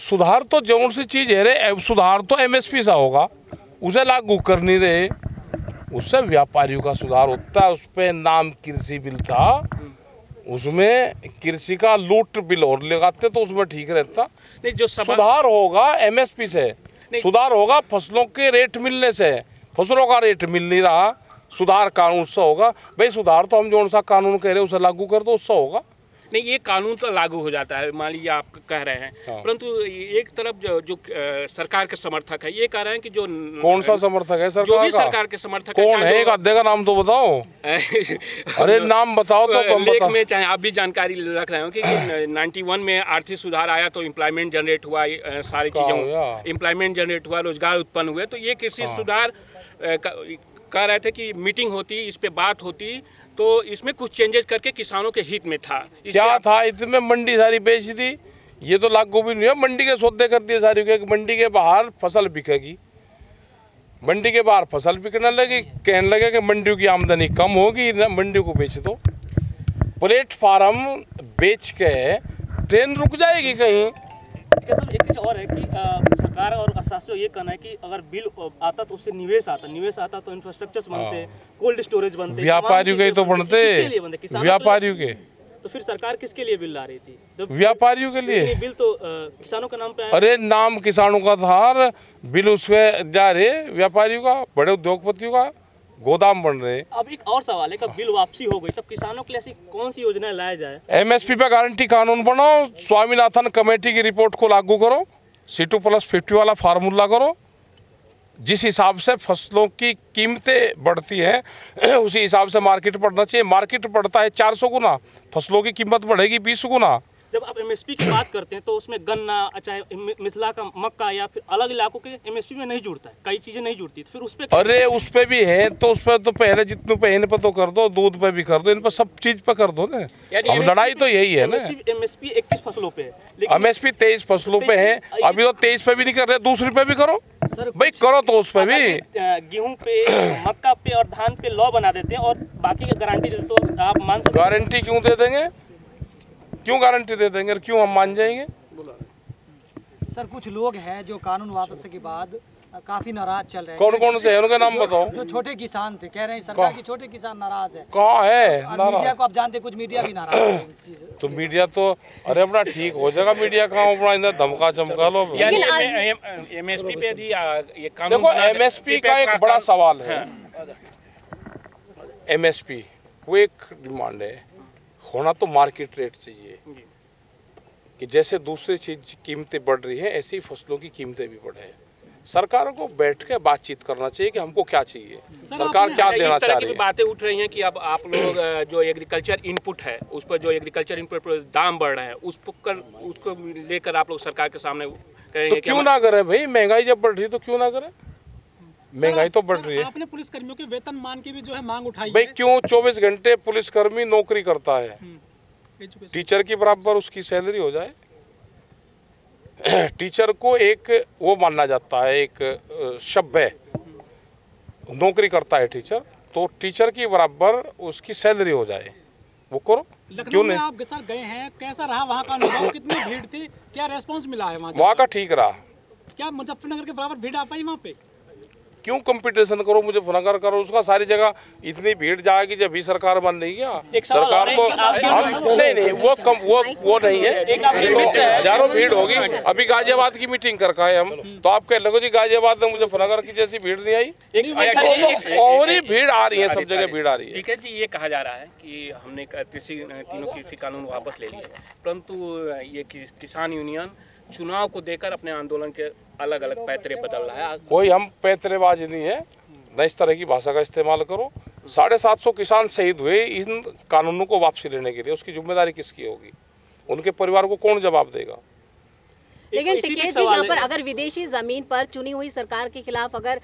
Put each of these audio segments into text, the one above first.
सुधार तो जौन सी चीज है रे, सुधार तो एमएसपी सा होगा, उसे लागू कर नहीं रहे, उससे व्यापारियों का सुधार होता है। उस पर नाम कृषि बिल था, उसमें कृषि का लूट बिल और लगाते तो उसमें ठीक रहता। नहीं, जो सुधार होगा एमएसपी से, सुधार होगा फसलों के रेट मिलने से, फसलों का रेट मिल नहीं रहा, सुधार कानून से होगा। भाई सुधार तो हम जो सा कानून कह रहे हैं उसे लागू कर दो, उससे होगा। नहीं, ये कानून तो लागू हो जाता है, मान लीजिए आप कह रहे हैं, परंतु एक तरफ जो सरकार के समर्थक है ये कह रहे हैं कि जो कौन सा समर्थक है सरकार जो भी का? सरकार के समर्थक कौन है? एक आधे का नाम तो बताओ। अरे नाम बताओ तो लेख में चाहे आप भी जानकारी रख रहे हो कि 91 में आर्थिक सुधार आया तो एम्प्लॉयमेंट जनरेट हुआ, सारी चीज़ों एम्प्लॉयमेंट जनरेट हुआ, रोजगार उत्पन्न हुए। तो ये कृषि सुधार कह रहे थे कि मीटिंग होती, इस पे बात होती तो इसमें कुछ चेंजेस करके किसानों के हित में था। क्या था इसमें? मंडी सारी बेच दी, ये तो लागू भी नहीं है। मंडी के सौदे कर दिए सारी, मंडी के बाहर फसल बिकेगी, मंडी के बाहर फसल बिकने लगी, कहने लगे कि मंडियों की आमदनी कम होगी, मंडी को बेच दो। प्लेटफार्म बेच के ट्रेन रुक जाएगी कहीं। एक चीज़ और है कि सरकार और अर्थशास्त्रियों ये कहना है कि अगर बिल आता तो उससे निवेश आता तो इंफ्रास्ट्रक्चर्स बनते, कोल्ड स्टोरेज बनते, व्यापारियों के तो बनते, व्यापारियों के। तो फिर सरकार किसके लिए बिल ला रही थी? व्यापारियों के लिए बिल तो किसानों के नाम पे आया। अरे नाम किसानों का था, बिल उसके जा रहे व्यापारियों का, बड़े उद्योगपतियों का, गोदाम बन रहे। अब एक और सवाल है कि बिल वापसी हो गई तब किसानों के लिए ऐसी कौन सी योजना लाया जाए? एमएसपी पे गारंटी कानून बनाओ, स्वामीनाथन कमेटी की रिपोर्ट को लागू करो, C2+50 वाला फार्मूला करो, जिस हिसाब से फसलों की कीमतें बढ़ती हैं उसी हिसाब से मार्केट बढ़ना चाहिए। मार्केट बढ़ता है 400 गुना, फसलों की कीमत बढ़ेगी 20 गुना। जब आप एमएसपी की बात करते हैं तो उसमें गन्ना, चाहे मिथिला का मक्का या फिर अलग इलाकों के एमएसपी में नहीं जुड़ता है, कई चीजें नहीं जुड़ती, तो फिर उस पे अरे उस पे भी है तो उस पे तो पहले जितने पे इन पे तो कर दो, दूध पे भी कर दो, इन पे सब चीज पे कर दो ना। अब लड़ाई तो यही है ना। एमएसपी 21 फसलों पे है, एमएसपी 23 फसलों पे है, अभी तो 23 पे भी नहीं कर रहे, दूसरी पे भी करो भाई, करो तो उस पे भी। गेहूं पे, मक्का पे और धान पे लॉ बना देते हैं और बाकी की गारंटी देते तो आप मान सकते। गारंटी क्यों दे देंगे? क्यों गारंटी दे देंगे और क्यों हम मान जाएंगे? सर कुछ लोग हैं जो कानून वापसी के बाद काफी नाराज चल रहे हैं। कौन कौन से हैं उनके नाम बताओ। जो छोटे किसान थे, कह रहे हैं सरकार की छोटे किसान नाराज है। कहाँ है मीडिया को आप जानते, कुछ मीडिया भी नाराज है। तो मीडिया तो अरे अपना ठीक हो जाएगा, मीडिया कहाँ अपना इधर धमका चमका लो। एमएसपी पे यदि ये कानून, देखो एमएसपी का एक बड़ा सवाल है। एमएसपी वो एक डिमांड है, होना तो मार्केट रेट चाहिए कि जैसे दूसरी चीज कीमतें बढ़ रही है ऐसे ही फसलों की कीमतें भी बढ़े। सरकार को बैठ के बातचीत करना चाहिए कि हमको क्या चाहिए, सरकार क्या देना चाह रही है। बातें उठ रही हैं कि अब आप लोग जो एग्रीकल्चर इनपुट है उस पर, जो एग्रीकल्चर इनपुट पर दाम बढ़ रहे हैं उसको लेकर आप लोग सरकार के सामने कहेंगे तो क्यों ना करें भाई? महंगाई जब बढ़ रही है तो क्यों ना करें? महंगाई तो बढ़ रही है। आपने पुलिस कर्मियों के वेतन मान की भी जो है मांग उठाई भाई, क्यों 24 घंटे पुलिसकर्मी नौकरी करता है, टीचर की बराबर उसकी सैलरी हो जाए। टीचर को एक वो मानना जाता है, एक सभ्य नौकरी करता है टीचर, तो टीचर की बराबर उसकी सैलरी हो जाए, वो करो। लखनऊ में आप सर गए हैं, कैसा रहा वहाँ का अनुभव? कितनी भीड़ थी, क्या रेस्पॉन्स मिला है वहाँ का? ठीक रहा। क्या मुजफ्फरनगर के बराबर भीड़ आ पाई वहाँ पे? क्यों कंपटीशन करो, मुजफ्फरनगर करो, उसका सारी जगह इतनी भीड़ जाएगी जब भी सरकार बन रही है। सरकार तो नहीं वो नहीं है, हजारों भीड़ होगी। अभी गाजियाबाद की मीटिंग कर है हम, तो आप कह लगो जी गाजियाबाद में मुजफ्फरनगर की जैसी भीड़ नहीं आई, और ही भीड़ आ रही है, सब जगह भीड़ आ रही है। ठीक है जी, ये कहा जा रहा है कि हमने तीनों कृषि कानून वापस ले लिए, परंतु ये किसान यूनियन चुनाव को देकर अपने आंदोलन के अलग अलग पैतरे बदल रहा है। कोई हम पैतरेबाज नहीं है, न इस तरह की भाषा का इस्तेमाल करो। 750 किसान शहीद हुए इन कानूनों को वापसी लेने के लिए, उसकी जिम्मेदारी किसकी होगी? उनके परिवार को कौन जवाब देगा? लेकिन टिकैत जी, यहाँ पर अगर विदेशी जमीन पर चुनी हुई सरकार के खिलाफ अगर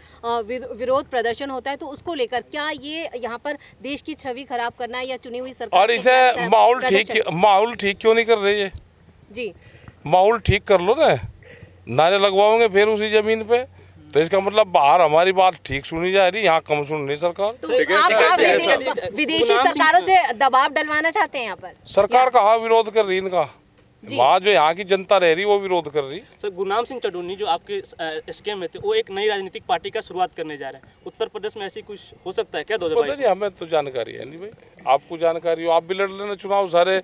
विरोध प्रदर्शन होता है तो उसको लेकर क्या ये यहाँ पर देश की छवि खराब करना है या चुनी हुई सरकार? और इसे माहौल ठीक क्यों नहीं कर रही है जी? माहौल ठीक कर लो ना, नारे लगवाओगे फिर उसी जमीन पे, तो इसका मतलब बाहर हमारी बात ठीक सुनी जा रही, यहाँ कम सुन रही सरकार। तो आप विदेशी सरकारों से दबाव डलवाना चाहते हैं यहाँ पर? सरकार कहाँ विरोध कर रही इनका? वहाँ जो यहाँ की जनता रह रही वो विरोध कर रही। सर गुरनाम सिंह चड्ढोनी जो आपके एसकेएम में थे, वो एक नई राजनीतिक पार्टी का शुरुआत करने जा रहे हैं। उत्तर प्रदेश में ऐसी कुछ हो सकता है क्या 2022 में? हमें तो जानकारी है नहीं भाई, आपको जानकारी हो आप भी लड़ लेना चुनाव, सारे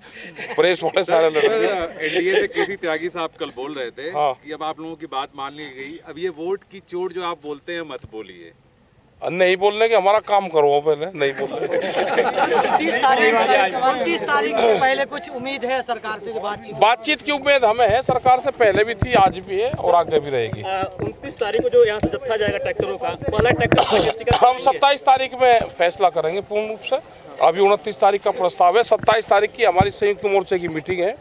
प्रेस वाले सारे लड़ लेना। एनडीए से केसी त्यागी साहब कल बोल रहे थे हाँ। कि अब आप लोगों की बात मान ली गई, अब ये वोट की चोट जो आप बोलते हैं मत बोलिए। नहीं बोलने के हमारा काम करो पहले, नहीं बोलने 29 तारीख से पहले कुछ उम्मीद है सरकार से जो बातचीत की उम्मीद हमें है, सरकार से पहले भी थी, आज भी है और आगे भी रहेगी। 29 तारीख को जो यहाँ से जत्था जाएगा ट्रैक्टरों का, पहला ट्रैक्टर हम 27 तारीख में फैसला करेंगे पूर्ण रूप से। अभी 29 तारीख का प्रस्ताव है, 27 तारीख की हमारी संयुक्त मोर्चे की मीटिंग है,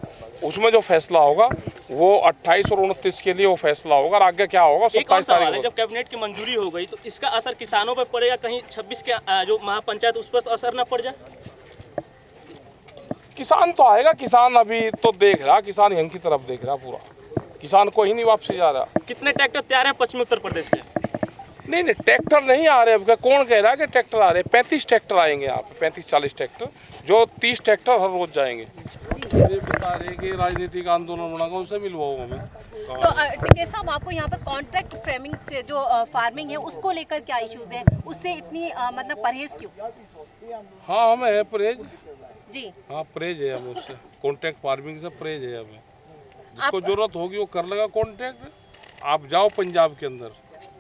उसमें जो फैसला होगा वो 28 और 29 के लिए वो फैसला होगा, और आगे क्या होगा 27 तारीख को। जब कैबिनेट की मंजूरी हो गई तो इसका असर किसानों पर पड़ेगा, कहीं 26 के जो महापंचायत उस पर असर न पड़ जाए? किसान तो आएगा, किसान अभी तो देख रहा, किसान यहीं की तरफ देख रहा, पूरा किसान कोई नहीं वापसी जा रहा। कितने ट्रैक्टर तैयार हैं पश्चिमी उत्तर प्रदेश से? नहीं ट्रैक्टर नहीं आ रहे, अब कौन कह रहा है कि ट्रैक्टर आ रहे? 35 ट्रैक्टर आएंगे यहाँ पे, 35-40 ट्रैक्टर, जो 30 ट्रैक्टर हर रोज जाएंगे। ये बता रहे कि राजनीतिक आंदोलन होना, उससे मिलवाओ हमें। तो टिकैत साहब, आपको यहाँ पर कॉन्ट्रैक्ट फ्रेमिंग से जो फार्मिंग है उसको लेकर क्या इश्यूज है, उससे इतनी मतलब परहेज क्यों? हाँ हमें है परहेज जी, हाँ परहेज है हमें उससे, कॉन्ट्रैक्ट फार्मिंग से परहेज है हमें। जिसको जरूरत होगी वो कर लेगा कॉन्ट्रैक्ट। आप जाओ पंजाब के अंदर,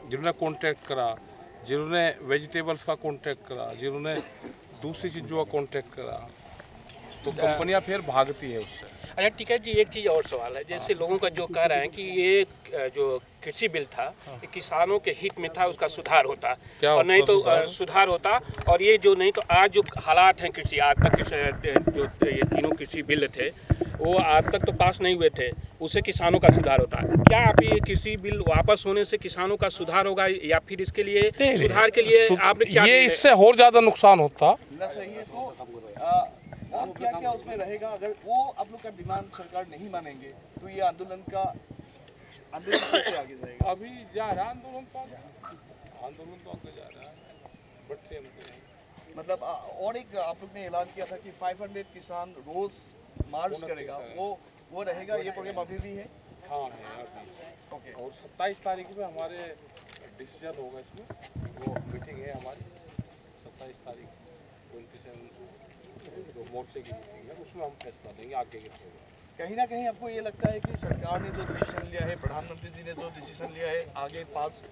जिन्होंने कॉन्ट्रैक्ट करा, जिन्होंने वेजिटेबल्स का कॉन्ट्रैक्ट करा, जिन्होंने दूसरी चीज़ों का कॉन्ट्रैक्ट करा, तो कंपनियां फिर भागती है उससे। अच्छा टिकैत जी, एक चीज़ और सवाल है, जैसे लोगों का जो कह रहे हैं कि ये जो कृषि बिल था ये किसानों के हित में था, उसका सुधार होता और नहीं तो सुधार होता, और ये जो नहीं तो आज जो हालात हैं कृषि, आज तक जो ये तीनों कृषि बिल थे वो आज तक तो पास नहीं हुए थे, उससे किसानों का सुधार होता है। क्या आप ये कृषि बिल वापस होने से किसानों का सुधार होगा, या फिर इसके लिए सुधार के लिए आपने क्या? ये इससे और ज़्यादा नुकसान होता। और क्या क्या उसमें रहेगा? अगर वो आप लोग का डिमांड सरकार नहीं मानेंगे तो ये आंदोलन कैसे आगे जाएगा? अभी जा रहा आंदोलन तो आगे जा रहा है, मतलब और एक आप लोग ने ऐलान किया था कि 500 किसान रोज मार्च करेगा, वो रहेगा, ये प्रोग्राम अभी भी है? हाँ है अभी। ओके, और 27 तारीख में हमारे डिसीजन होगा इसमें, वो मीटिंग है हमारी 27 तारीख, जो मोर्चे की मीटिंग है, उसमें हम फैसला देंगे आगे के। कहीं ना कहीं आपको ये लगता है कि सरकार ने जो डिसीजन लिया है, प्रधानमंत्री जी ने जो डिसीजन लिया है, आगे पास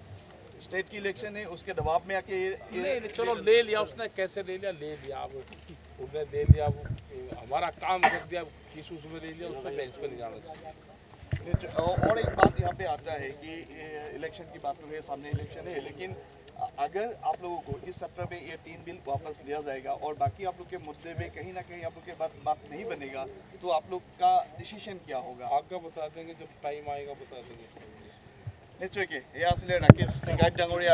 स्टेट की इलेक्शन है, उसके दबाव में आके नहीं चलो ले लिया उसने, कैसे ले लिया अब उसने ले लिया, हमारा काम कर दिया, किस उसमें ले लिया, उसमें बेंच पे नहीं जाना चाहिए। और एक बात यहाँ पे आता है कि इलेक्शन की बात तो है, सामने इलेक्शन है, लेकिन अगर आप लोगों को इस सत्र में ये 3 बिल वापस लिया जाएगा और बाकी आप लोग के मुद्दे में कहीं ना कहीं आप लोग के बात नहीं बनेगा, तो आप लोग का डिसीजन क्या होगा? आगे बता देंगे, जब टाइम आएगा बता देंगे। निश्चय के, ये असले राकेश टिकैत डांगोरिया।